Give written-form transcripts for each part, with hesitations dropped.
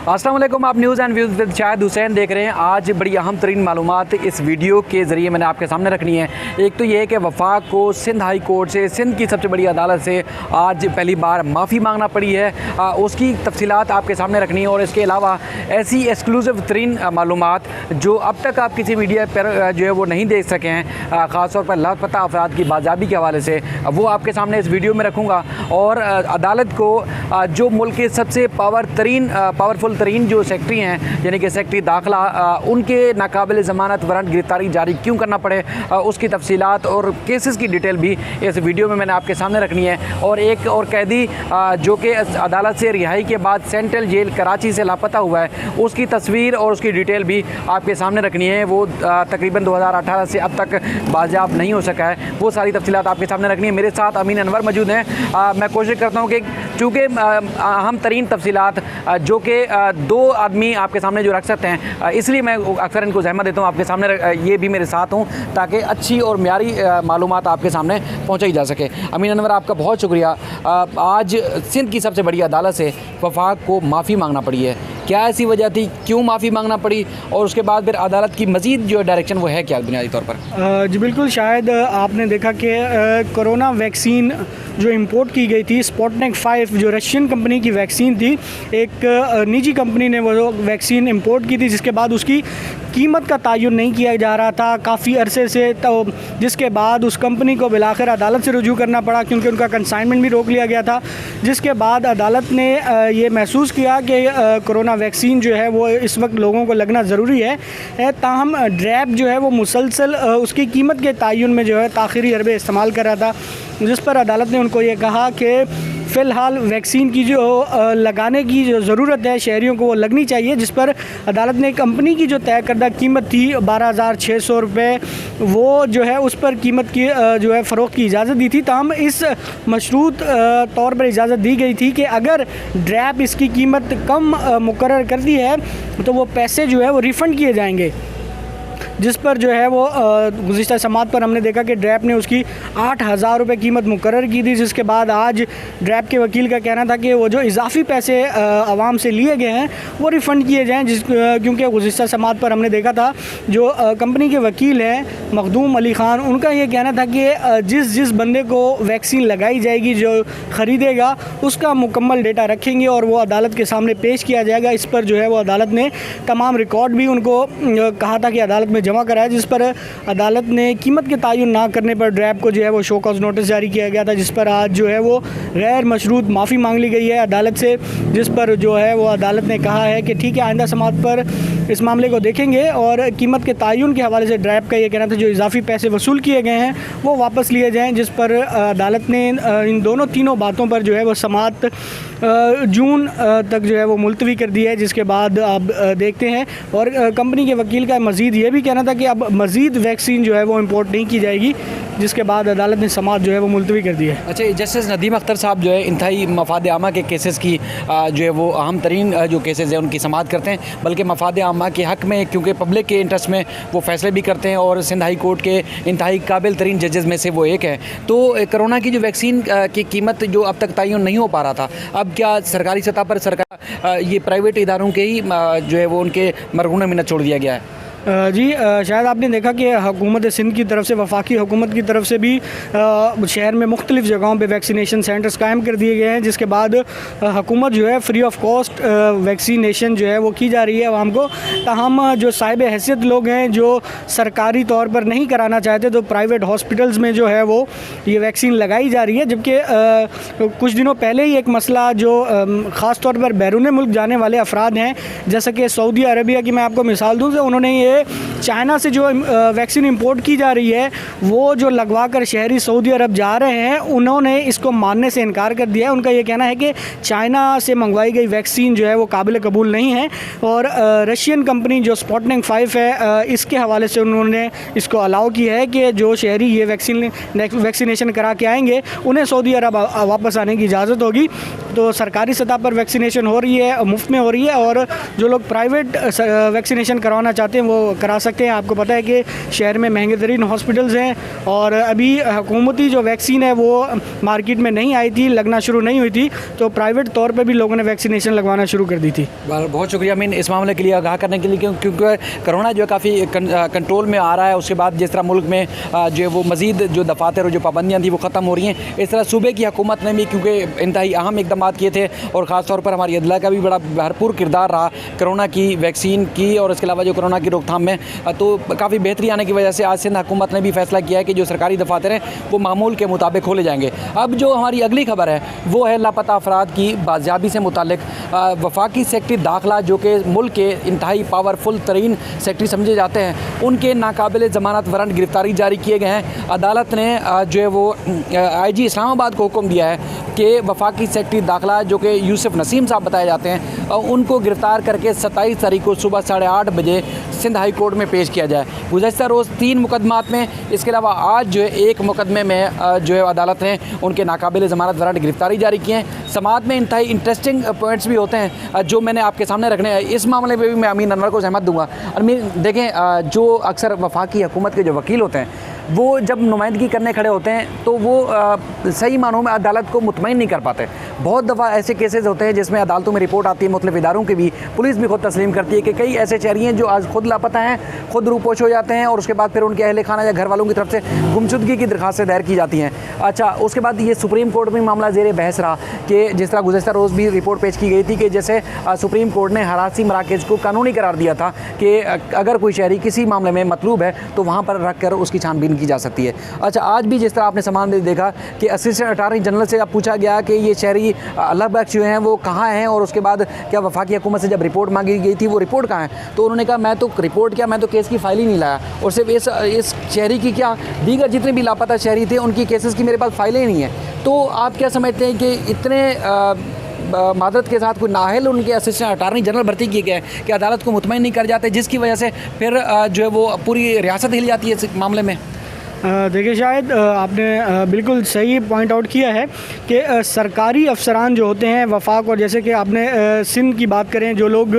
अस्सलाम वालेकुम, आप news and views with Shahid Hussain देख रहे हैं। आज बड़ी अहम तरीन मालूमात इस वीडियो के ज़रिए मैंने आपके सामने रखनी है। एक तो ये है कि वफाक को सिंध हाई कोर्ट से, सिंध की सबसे बड़ी अदालत से आज पहली बार माफ़ी मांगना पड़ी है। उसकी तफसीलात आपके सामने रखनी है और इसके अलावा ऐसी एक्सक्लूसिव तरीन मालूमात जो अब तक आप किसी मीडिया पर जो है वो नहीं देख सके हैं, ख़ास तौर पर लापता अफराद की बाज़ाबी के हवाले से, वो आपके सामने इस वीडियो में रखूँगा। और अदालत को जो मुल्क के सबसे पावरफुल तरीन जो सेक्रेटरी हैं, यानी कि सेक्रेटरी दाखिला, उनके नाकाबिल ज़मानत वारंट गिरफ्तारी जारी क्यों करना पड़े, उसकी तफसीलात और केसेस की डिटेल भी इस वीडियो में मैंने आपके सामने रखनी है। और एक और कैदी जो कि अदालत से रिहाई के बाद सेंट्रल जेल कराची से लापता हुआ है, उसकी तस्वीर और उसकी डिटेल भी आपके सामने रखनी है। वो तकरीबन 2018 से अब तक बाजियाब नहीं हो सका है, वो सारी तफसीलात आपके सामने रखनी है। मेरे साथ अमीन अनवर मौजूद हैं। मैं कोशिश करता हूँ कि चूँकि अहम तरीन तफसीलात जो कि दो आदमी आपके सामने जो रख सकते हैं, इसलिए मैं अक्सर इनको ज़हमत देता हूँ आपके सामने ये भी मेरे साथ हूँ, ताकि अच्छी और म्यारी मालूमात आपके सामने पहुँचाई जा सके। अमीन अनवर, आपका बहुत शुक्रिया। आज सिंध की सबसे बड़ी अदालत से वफाक को माफ़ी मांगना पड़ी है, क्या ऐसी वजह थी, क्यों माफ़ी मांगना पड़ी, और उसके बाद फिर अदालत की मज़ीद जो डायरेक्शन वो है क्या बुनियादी तौर पर? जी बिल्कुल, शायद आपने देखा कि कोरोना वैक्सीन जो इंपोर्ट की गई थी, स्पुतनिक 5 जो रशियन कंपनी की वैक्सीन थी, एक निजी कंपनी ने वो वैक्सीन इंपोर्ट की थी, जिसके बाद उसकी कीमत का तयन नहीं किया जा रहा था काफ़ी अरसे से, तो जिसके बाद उस कंपनी को बिलाखिर अदालत से रुजू करना पड़ा क्योंकि उनका कंसाइनमेंट भी रोक लिया गया था। जिसके बाद अदालत ने ये महसूस किया कि कोरोना वैक्सीन जो है वो इस वक्त लोगों को लगना ज़रूरी है, ताहम ड्रैप जो है वो मुसलसल उसकी कीमत के तयन में जो है ताख़िरी हरबे इस्तेमाल कर रहा था, जिस पर अदालत ने उनको ये कहा कि फ़िलहाल वैक्सीन की जो लगाने की जो ज़रूरत है शहरियों को, वो लगनी चाहिए। जिस पर अदालत ने कंपनी की जो तय करदा कीमत थी 12,600 रुपये, वो जो है उस पर कीमत की जो है फ़रोख्त की इजाज़त दी थी। ताहम इस मशरूत तौर पर इजाज़त दी गई थी कि अगर ड्रैप इसकी कीमत कम मुकर्रर कर दी है तो वो पैसे जो है वो रिफ़ंड किए जाएंगे। जिस पर जो है वो गुज़िश्ता समात पर हमने देखा कि ड्रैप ने उसकी 8,000 रुपये कीमत मुकर्रर की थी। जिसके बाद आज ड्रैप के वकील का कहना था कि वो जो इजाफ़ी पैसे आवाम से लिए गए हैं वो रिफ़ंड किए जाएँ, क्योंकि गुज़िश्ता समात पर हमने देखा था जो कंपनी के वकील हैं मखदूम अली ख़ान, उनका ये कहना था कि जिस बंदे को वैक्सीन लगाई जाएगी, जो ख़रीदेगा, उसका मुकम्मल डेटा रखेंगे और वो अदालत के सामने पेश किया जाएगा। इस पर जो है वो अदालत ने तमाम रिकॉर्ड भी उनको कहा था कि अदालत में जमा कराया, जिस पर अदालत ने कीमत के तयन ना करने पर ड्रैप को जो है वो शो कॉज नोटिस जारी किया गया था, जिस पर आज जो है वो गैर मशरूत माफ़ी मांग ली गई है अदालत से। जिस पर जो है वो अदालत ने कहा है कि ठीक है, आइंदा समात पर इस मामले को देखेंगे और कीमत के तयन के हवाले से ड्रैप का ये कहना था जो इजाफी पैसे वसूल किए गए हैं वो वापस लिए जाएँ। जिस पर अदालत ने इन तीनों बातों पर जो है वो समात जून तक जो है वो मुलतवी कर दी है। जिसके बाद अब देखते हैं, और कंपनी के वकील का मज़ीद ये भी कहना था कि अब मज़ीद वैक्सीन जो है वो इंपोर्ट नहीं की जाएगी, जिसके बाद अदालत ने समात जो है वो मुलतवी कर दी है। अच्छा, जस्टिस नदीम अख्तर साहब जो है इंतहाई मफाद आमा के केसेस की जो है वो अहम तरीन जो केसेस हैं उनकी समात करते हैं, बल्कि मफाद आमा के हक़ में, क्योंकि पब्लिक के इंटरेस्ट में वो फ़ैसले भी करते हैं और सिंध हाई कोर्ट के इंतहाई काबिल तरीन जजेज़ में से वो एक है। तो कोरोना की जो वैक्सीन की कीमत जो अब तक तयन नहीं हो पा रहा था, अब क्या सरकारी सतह पर सरकार ये प्राइवेट इदारों के ही जो है वो उनके मरहून मिन्नत छोड़ दिया गया है? जी, शायद आपने देखा कि हुकूमत सिंध की तरफ से, वफाकी हुकूमत की तरफ से भी शहर में मुख्तलिफ़ जगहों पे वैक्सीनेशन सेंटर्स कायम कर दिए गए हैं, जिसके बाद हुकूमत जो है फ्री ऑफ कॉस्ट वैक्सीनेशन जो है वो की जा रही है आवाम को। ताहम जो साहिब हैसियत लोग हैं जो सरकारी तौर पर नहीं कराना चाहते, तो प्राइवेट हॉस्पिटल्स में जो है वो ये वैक्सीन लगाई जा रही है। जबकि कुछ दिनों पहले ही एक मसला जो ख़ास तौर पर बैरून मुल्क जाने वाले अफराद हैं, जैसे कि सऊदी अरबिया की मैं आपको मिसाल दूँ, तो उन्होंने ये चाइना से जो वैक्सीन इंपोर्ट की जा रही है वो जो लगवा कर शहरी सऊदी अरब जा रहे हैं, उन्होंने इसको मानने से इनकार कर दिया है। उनका ये कहना है कि चाइना से मंगवाई गई वैक्सीन जो है वो काबिल कबूल नहीं है, और रशियन कंपनी जो स्पुतनिक 5 है इसके हवाले से उन्होंने इसको अलाउ किया है कि जो शहरी ये वैक्सीनेशन करा के आएंगे उन्हें सऊदी अरब वापस आने की इजाज़त होगी। तो सरकारी सतह पर वैक्सीनेशन हो रही है, मुफ्त में हो रही है, और जो लोग प्राइवेट वैक्सीनेशन करवाना चाहते हैं वो करा सकते हैं। आपको पता है कि शहर में महंगे तरीन हॉस्पिटल्स हैं और अभी हुकूमती जो वैक्सीन है वो मार्केट में नहीं आई थी, लगना शुरू नहीं हुई थी, तो प्राइवेट तौर पर भी लोगों ने वैक्सीनेशन लगवाना शुरू कर दी थी। बहुत शुक्रिया अमीन इस मामले के लिए आगाह करने के लिए, क्योंकि कोरोना जो है काफ़ी कंट्रोल में आ रहा है। उसके बाद जिस तरह मुल्क में जो है वो मज़ीद जो दफातर और जो पाबंदियाँ थी वो ख़त्म हो रही हैं, इस तरह सूबे की हुकूमत ने भी क्योंकि इंतहाई अहम इकदाम किए थे और ख़ास तौर पर हमारी अदला का भी बड़ा भरपूर किरदार रहा कोरोना की वैक्सीन की और इसके अलावा जो कोरोना की रोकथाम में, तो काफ़ी बेहतरी आने की वजह से आज सिंध हुकूमत ने भी फैसला किया है कि जो सरकारी दफातर हैं वो मामूल के मुताबिक खोले जाएंगे। अब जो हमारी अगली खबर है वो है लापता अफराद की बाजियाबी से मुतालिक। वफाकी सेक्रेटरी दाखिला जो कि मुल्क के इंतहाई पावरफुल तरीन सेक्रेटरी समझे जाते हैं, उनके नाकाबिल ज़मानत वारंट गिरफ्तारी जारी किए गए हैं। अदालत ने जो है वो IG इस्लामाबाद को हुक्म दिया है कि वफाकी सेक्रेटरी दाखिला जो कि यूसुफ नसीम साहब बताए जाते हैं, उनको गिरफ़्तार करके 27 तारीख को सुबह 8:30 बजे सिंध हाई कोर्ट में पेश किया जाए। गुज़श्ता रोज़ 3 मुकदमात में, इसके अलावा आज जो है 1 मुकदमे में जो है अदालत ने उनके नाकाबिल ज़मानत वारंट गिरफ्तारी जारी किए हैं। समात में इंतहाई इंटरेस्टिंग पॉइंट्स भी होते हैं जो मैंने आपके सामने रखने हैं। इस मामले में भी मैं अमीन अनवर को सहमत दूंगा। अमीन देखें, जो अक्सर वफाकी हुकूमत के जो वकील होते हैं वो जब नुमाइंदगी करने खड़े होते हैं तो वो सही मानों में अदालत को मुतमईन नहीं कर पाते। बहुत दफ़ा ऐसे केसेस होते हैं जिसमें अदालतों में रिपोर्ट आती है मुख्तलिफ इदारों की भी, पुलिस भी खुद तस्लीम करती है कि कई ऐसे शहरी हैं जो आज खुद लापता हैं, खुद रूपोश हो जाते हैं और उसके बाद फिर उनके अहल खाना या घर वालों की तरफ से गुमशुदगी की दरख्वास्तें दायर की जाती हैं। अच्छा, उसके बाद ये सुप्रीम कोर्ट में मामला ज़ेर बहस रहा कि जिस तरह गुज़श्ता रोज़ भी रिपोर्ट पेश की गई थी कि जैसे सुप्रीम कोर्ट ने हरासी मराकज़ को कानूनी करार दिया था कि अगर कोई शहरी किसी मामले में मतलूब है तो वहाँ पर रख कर उसकी छानबीन की जा सकती है। अच्छा, आज भी जिस तरह आपने सामान में देखा कि असिस्टेंट अटार्नी जनरल से अब पूछा गया कि ये शहरी अल्लाह बख्श जो हैं वो कहाँ हैं और उसके बाद क्या वफाकी हुकूमत से जब रिपोर्ट मांगी गई थी वो रिपोर्ट कहाँ है, तो उन्होंने कहा मैं तो रिपोर्ट क्या, मैं तो केस की फाइल ही नहीं लाया और सिर्फ इस शहरी की क्या, दीगर जितने भी लापता शहरी थे उनकी केसेस की मेरे पास फाइलें ही नहीं हैं। तो आप क्या समझते हैं कि इतने मादरत के साथ कोई नाहल उनके असिस्टेंट अटार्नी जनरल भर्ती किए गए कि अदालत को मुतमईन नहीं कर जाते, जिसकी वजह से फिर जो है वो पूरी रियासत हिल जाती है इस मामले में? देखिए, शायद आपने बिल्कुल सही पॉइंट आउट किया है कि सरकारी अफसरान जो होते हैं वफाक, और जैसे कि आपने सिंध की बात करें, जो लोग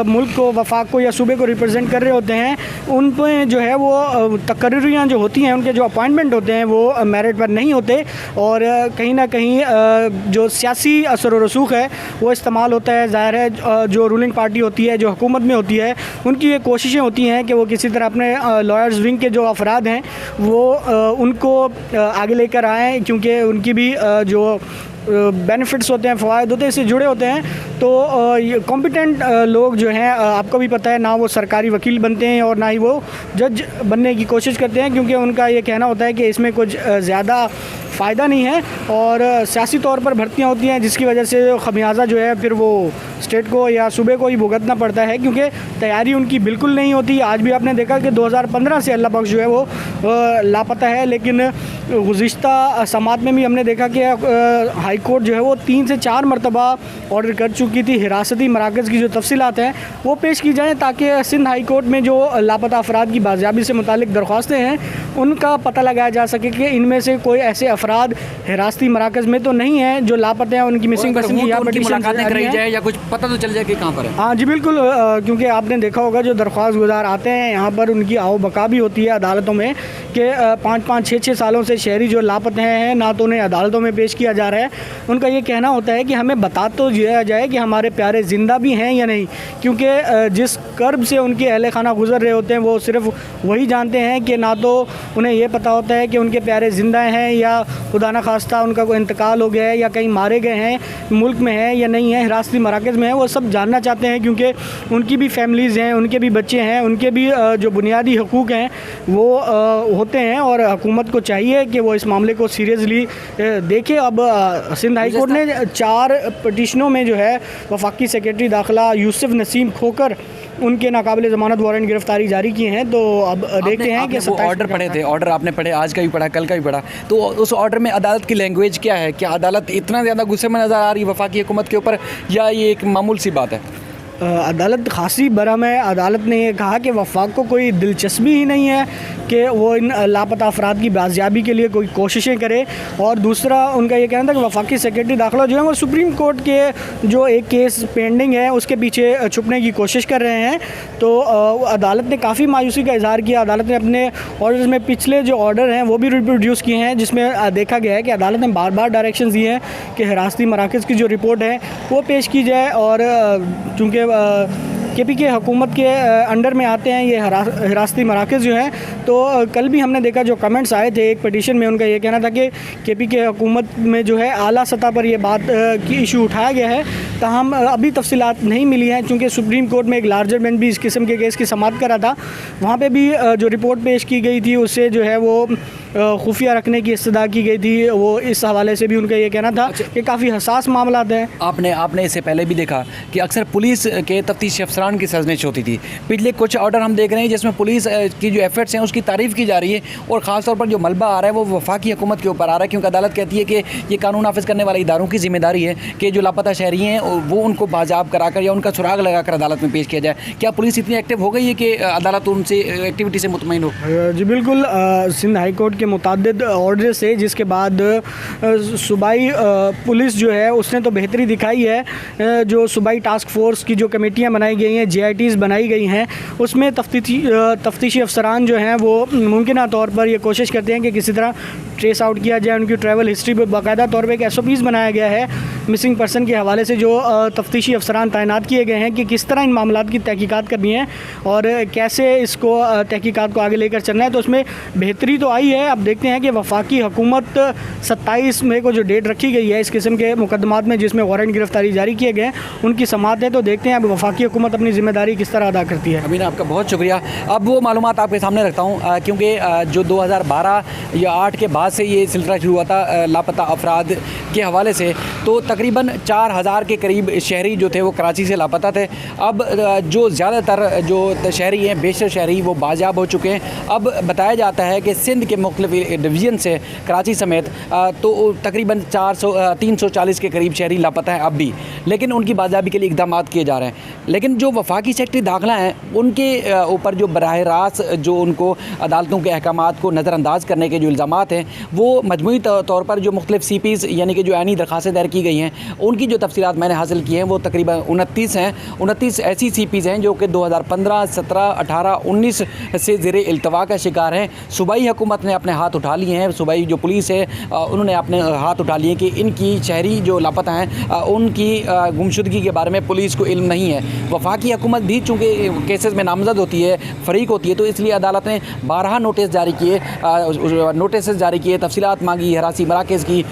मुल्क को, वफाक को या सूबे को रिप्रेजेंट कर रहे होते हैं, उन पर जो है वो तकर्रियाँ जो होती हैं, उनके जो अपॉइंटमेंट होते हैं वो मेरिट पर नहीं होते और कहीं ना कहीं जो सियासी असर व रसूख है वो इस्तेमाल होता है। ज़ाहिर है जो रूलिंग पार्टी होती है, जो हुकूमत में होती है, उनकी ये कोशिशें होती हैं कि वो किसी तरह अपने लॉयर्स विंग के जो अफराद हैं वो उनको आगे लेकर आएँ, क्योंकि उनकी भी जो बेनिफिट्स होते हैं, फ़वाद होते हैं, इससे जुड़े होते हैं। तो ये कॉम्पिटेंट लोग जो हैं, आपको भी पता है, ना वो सरकारी वकील बनते हैं और ना ही वो जज बनने की कोशिश करते हैं, क्योंकि उनका ये कहना होता है कि इसमें कुछ ज़्यादा फ़ायदा नहीं है और सियासी तौर पर भर्तियाँ होती हैं, जिसकी वजह से खमियाजा जो है फिर वो स्टेट को या सूबे को ही भुगतना पड़ता है, क्योंकि तैयारी उनकी बिल्कुल नहीं होती। आज भी आपने देखा कि 2015 से अल्लाह बख्श जो है वो लापता है, लेकिन गुज़िश्ता समात में भी हमने देखा कि हाई कोर्ट जो है वो 3 से 4 मरतबा ऑर्डर कर चुकी थी हिरासती मराकज़ की जो तफसीलात हैं वो पेश की जाएँ, ताकि सिंध हाई कोर्ट में जो लापता अफराद की बाजियाबी से मुतालिक दरख्वास्तें हैं उनका पता लगाया जा सके कि इनमें से कोई ऐसे अफराद हिरासती मराकज़ में तो नहीं हैं जो लापता हैं, उनकी मिसिंग पर्सन की या मुलाकातें कराई जाए या कुछ पता तो चल जाए कि कहाँ पर है। हाँ जी, बिल्कुल, क्योंकि आपने देखा होगा जो दरख्वास्त गुजार आते हैं यहाँ पर उनकी आओ बका भी होती है अदालतों में कि 5-5, 6-6 सालों से शहरी जो लापता हैं, ना तो उन्हें अदालतों में पेश किया जा रहा है। उनका ये कहना होता है कि हमें बता तो दिया जाए कि हमारे प्यारे ज़िंदा भी हैं या नहीं, क्योंकि जिस कर्ब से उनके अहल खाना गुजर रहे होते हैं वो सिर्फ वही जानते हैं कि ना तो उन्हें ये पता होता है कि उनके प्यारे ज़िंदा हैं या खुदा न खास्ता उनका कोई इंतकाल हो गया है या कहीं मारे गए हैं, मुल्क में है या नहीं है, हिरासती मराकज़ में है, वो सब जानना चाहते हैं, क्योंकि उनकी भी फैमिलीज़ हैं, उनके भी बच्चे हैं, उनके भी जो बुनियादी हकूक़ हैं वो होते हैं और हुकूमत को चाहिए कि वो इस मामले को सीरियसली देखे। अब सिंध हाई कोर्ट ने 4 पटिशनों में जो है वफाकी सेक्रेटरी दाखिला यूसुफ नसीम खोकर उनके नाकाबिल ज़मानत वारंट गिरफ्तारी जारी किए हैं। तो अब देखते हैं कि ऑर्डर पढ़े थे, ऑर्डर आपने पढ़े, आज का भी पढ़ा, कल का भी पढ़ा, तो उस ऑर्डर में अदालत की लैंग्वेज क्या है? क्या अदालत इतना ज़्यादा गुस्से में नज़र आ रही है वफाकी हुकूमत के ऊपर या ये एक मामूल सी बात है? अदालत खासी बरहम है। अदालत ने ये कहा कि वफाक को कोई दिलचस्पी ही नहीं है कि वो इन लापता अफराद की बाजियाबी के लिए कोई कोशिशें करे। और दूसरा उनका ये कहना था कि वफाकी सेक्रेटरी दाखिला जो है वो सुप्रीम कोर्ट के जो एक केस पेंडिंग है उसके पीछे छुपने की कोशिश कर रहे हैं। तो अदालत ने काफ़ी मायूसी का इजहार किया। अदालत ने अपने ऑर्डर्स में पिछले जो ऑर्डर हैं वो भी रिप्रोड्यूस किए हैं, जिसमें देखा गया है कि अदालत ने बार बार डायरेक्शन दिए हैं कि हिरासती मराकज़ की जो रिपोर्ट है वो पेश की जाए। और चूँकि KPK हुकूमत के अंडर में आते हैं ये हिरासती मराकज़ जो हैं, तो कल भी हमने देखा जो कमेंट्स आए थे एक पिटीशन में, उनका ये कहना था कि KPK हुकूमत में जो है आला सतह पर ये बात की इशू उठाया गया है। ताहम अभी तफसीलात नहीं मिली हैं, चूँकि सुप्रीम कोर्ट में एक लार्जर बेंच भी इस किस्म के केस की समाअत करा था। वहाँ पर भी जो रिपोर्ट पेश की गई थी उससे जो है वो खुफिया रखने की इस्तदा की गई थी। वो इस हवाले से भी उनका ये कहना था कि काफ़ी हसास मामला हैं। आपने इससे पहले भी देखा कि अक्सर पुलिस के तफ्तीशी अफसरान की साजिश होती थी। पिछले कुछ ऑर्डर हम देख रहे हैं जिसमें पुलिस की जो एफर्ट्स हैं उसकी तारीफ़ की जा रही है, और ख़ास तौर पर जो मलबा आ रहा है वो वफाकी हुकूमत के ऊपर आ रहा है, क्योंकि अदालत कहती है कि ये कानून नाफिज करने वाले इदारों की जिम्मेदारी है कि जो लापता शहरी हैं वो उनको बाजाब कराकर या उनका सुराग लगाकर अदालत में पेश किया जाए। क्या पुलिस इतनी एक्टिव हो गई है कि अदालत उनसे एक्टिविटी से मुतमईन हो? जी बिल्कुल। सिंध हाई कोर्ट के मुताद्दिद ऑर्डर से जिसके बाद सूबाई पुलिस जो है उसने तो बेहतरी दिखाई है। जो सूबाई टास्क फोर्स की जो कमेटियां बनाई गई हैं, JITs बनाई गई हैं, उसमें तफ्तीशी अफसरान जो हैं वो मुमकिन तौर पर ये कोशिश करते हैं कि किसी तरह ट्रेस आउट किया जाए। उनकी ट्रैवल हिस्ट्री पर बाकायदा तौर पर एक SOPs बनाया गया है मिसिंग पर्सन के हवाले से, जो तफ्तीशी अफसरान तैनात किए गए हैं कि किस तरह इन मामलात की तहकीकात करनी है और कैसे इसको तहकीकात को आगे लेकर चलना है। तो उसमें बेहतरी तो आई है। अब देखते हैं कि वफाकी हुकूमत 27 मई को जो डेट रखी गई है इस किस्म के मुकदमात में जिसमें वारंट गिरफ्तारी जारी किए गए उनकी समाअत है, तो देखते हैं अब वफाकी हुकूमत अपनी जिम्मेदारी किस तरह अदा करती है। अमीन, आपका बहुत शुक्रिया। अब वो मालूमात आपके सामने रखता हूँ, क्योंकि जो 2012 या 8 के बाद से ये सिलसिला शुरू हुआ था लापता अफराद के हवाले से, तो तकरीबन 4000 के करीब शहरी जो थे वो कराची से लापता थे। अब जो ज़्यादातर जो शहरी हैं, बेशतर शहरी, वो बाजियाब हो चुके हैं। अब बताया जाता है कि सिंध के मुख्तलिफ डिवीज़न से कराची समेत तो तकरीबन 340 के करीब शहरी लापता हैं अब भी, लेकिन उनकी बाजियाबी के लिए इक़दाम किए जा रहे हैं। लेकिन जो वफाकी सेक्रेटरी दाखिला हैं उनके ऊपर जो बराह रास्त जो उनको अदालतों के अहकामात को नज़रअंदाज करने के जो इल्ज़ामात हैं वो मजमूई तौर पर जो मुख्तलिफ CPs यानी कि जो आइनी दरख्वास्तें दायर की गई हैं उनकी जो तफसीलात मैंने हासिल की हैं वो तकरीबन 29 हैं। 29 ऐसी CPs हैं जो कि 2015, 17, 18, 19 से ज़ेरे इल्तवा का शिकार हैं। सूबाई हुकूमत ने अपने हाथ उठा लिए हैं, सूबाई जो पुलिस है उन्होंने अपने हाथ उठा लिए कि इनकी शहरी जो लापता हैं उनकी गुमशुदगी के बारे में पुलिस को इल्म नहीं है। वफाकी हुकूमत भी चूँकि केसेस में नामजद होती है, फ़रीक होती है, तो इसलिए अदालत ने 12 नोटिस जारी किए, तफसीलात मांगी, हरासी मराकज़ की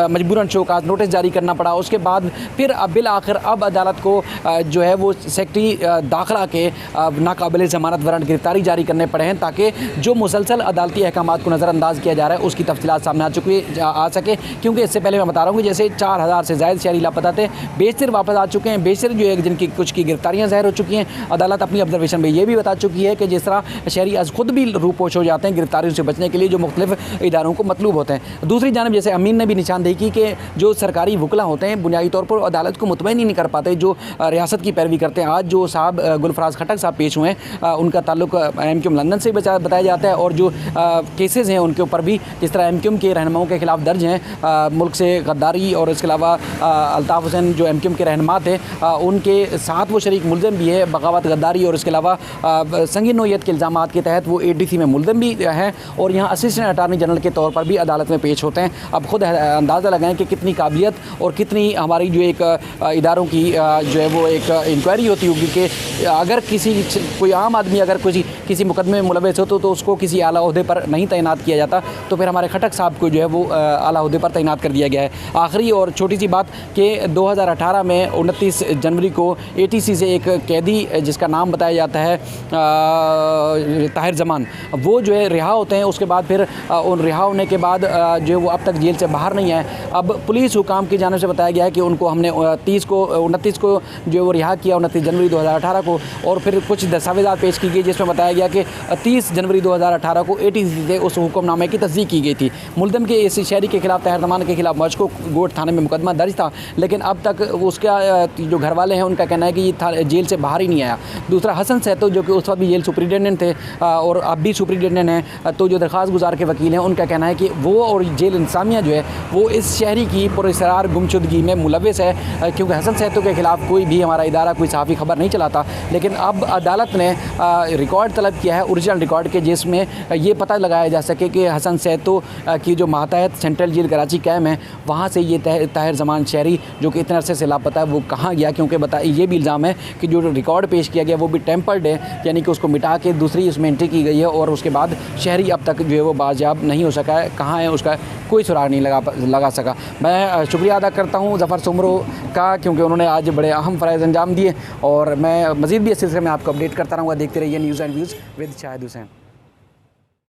मजबूरन शोकाज नोटिस जारी करना पड़ा। उसके बाद फिर बिल आखिर अब अदालत को जो है वो सेक्रेटरी दाखिला के नाकाबिल ज़मानत वारंट गिरफ्तारी जारी करने पड़े हैं, ताकि जो मुसलसल अदालती अहकामात को नज़रअंदाज किया जा रहा है उसकी तफसीलात सामने आ सके। क्योंकि इससे पहले मैं बता रहा हूँ कि जैसे 4000 से ज़ायद शहरी लापता थे, बेशतर वापस आ चुके हैं, बेशतर जो है जिनकी कुछ की गिरफ्तारियाँ ज़ाहिर हो चुकी हैं। अदालत अपनी ऑब्जर्वेशन में ये भी बता चुकी है कि जिस तरह शहरी आज खुद भी रूपोश हो जाते हैं गिरफ्तारियों से बचने के लिए जो मुख्तलिफ इदारों को मतलूब होते हैं। दूसरी जानब जैसे अमीन ने भी निशानदेही की कि जो सरकारी वकला होते हैं बुनियादी तौर पर अदालत को मुतमईन नहीं कर पाते, जो रियासत की पैरवी करते हैं। आज जो साहब गुलफराज खटक साहब पेश हुए हैं उनका ताल्लुक MQM लंदन से बताया जाता है, और जो केसेस हैं उनके ऊपर भी जिस तरह MQM के रहनुमाओं के खिलाफ दर्ज हैं मुल्क से गद्दारी, और इसके अलावा अल्ताफ़ हुसैन जो MQM के रहनुमा थे उनके साथ वो शरीक मुलज़म भी है बगावत, गद्दारी और इसके अलावा संगीन नौयत के इल्ज़ामात के तहत वो ADC में मुलज़म भी हैं, और यहाँ असिस्टेंट अटार्नी जनरल के तौर पर भी अदालत में पेश होते हैं। अब खुद अंदाज़ा लगाएं कि कितनी काबिलियत और कितनी हमारी जो एक इदारों की जो है वो एक इंक्वायरी होती होगी कि अगर कोई आम आदमी अगर किसी मुकदमे में मुलव्वस हो तो उसको किसी आला ओहदे पर नहीं तैनात किया जाता, तो फिर हमारे खटक साहब को जो है वो आला ओहदे पर तैनात कर दिया गया है। आखिरी और छोटी सी बात कि 2018 में 29 जनवरी को ATC से एक कैदी जिसका नाम बताया जाता है ताहिर जमान, वो जो है रिहा होते हैं। उसके बाद फिर उन रिहा होने के बाद जो वो अब तक जेल से बाहर नहीं आए। अब पुलिस हुकाम की जानिब से बताया गया है कि उनको हमने 29 को जो वो रिहा किया, 29 जनवरी 2018 को, और फिर कुछ दस्तावेज़ात पेश की गई जिसमें बताया गया कि 30 जनवरी 2018 को ATC से उस हुक्मनामे की तस्दीक की गई थी। मुल्ज़म के इस शहरी के खिलाफ, ताहिर ज़मान के खिलाफ मशको गोट थाने में मुकदमा दर्ज था, लेकिन अब तक उसका जो घर वाले हैं उनका कहना है कि ये जेल से बाहर ही नहीं आया। दूसरा हसन सहतो जो कि उस वक्त भी जेल सुपरिटेंडेंट थे और अब भी सुपरिटेंडेंट हैं, तो जो दरख्वास्त गुजार के वकील हैं उनका कहना है कि वो और जेल इंतज़ामिया जो है वो इस शहरी की पुरअसरार गुमशुदगी में मुलव्वस है, क्योंकि हसन सहतो के खिलाफ कोई भी हमारा इदारा, कोई सहाफ़ी खबर नहीं चलाता। लेकिन अब अदालत ने रिकॉर्ड तलब किया है, ओरिजिनल रिकॉर्ड के, जिसमें ये पता लगाया जा सके कि हसन सहतो की जो मातहत सेंट्रल जेल कराची कैम है, वहाँ से ये ताहिर ज़मान शहरी जो कि इतने अरसे से लापता है वो कहाँ गया, क्योंकि ये भी इल्ज़ाम है कि जो रिकॉर्ड पेश किया गया वो भी टेम्पर्ड है, यानी कि उसको मिटा के दूसरी उसमें एंट्री की गई है, और उसके बाद शहरी अब तक जो है वो बाजियाब नहीं हो सका है, कहाँ है उसका कोई सुराग नहीं लगा सका। मैं शुक्रिया अदा करता हूँ ज़फ़र सुमरो का, क्योंकि उन्होंने आज बड़े अहम फ़राइज़ अंजाम दिए, और मैं मज़ीद भी इस सिलसिले में आपको अपडेट करता रहूँगा। देखते रहिए news and views with Shahid Hussain.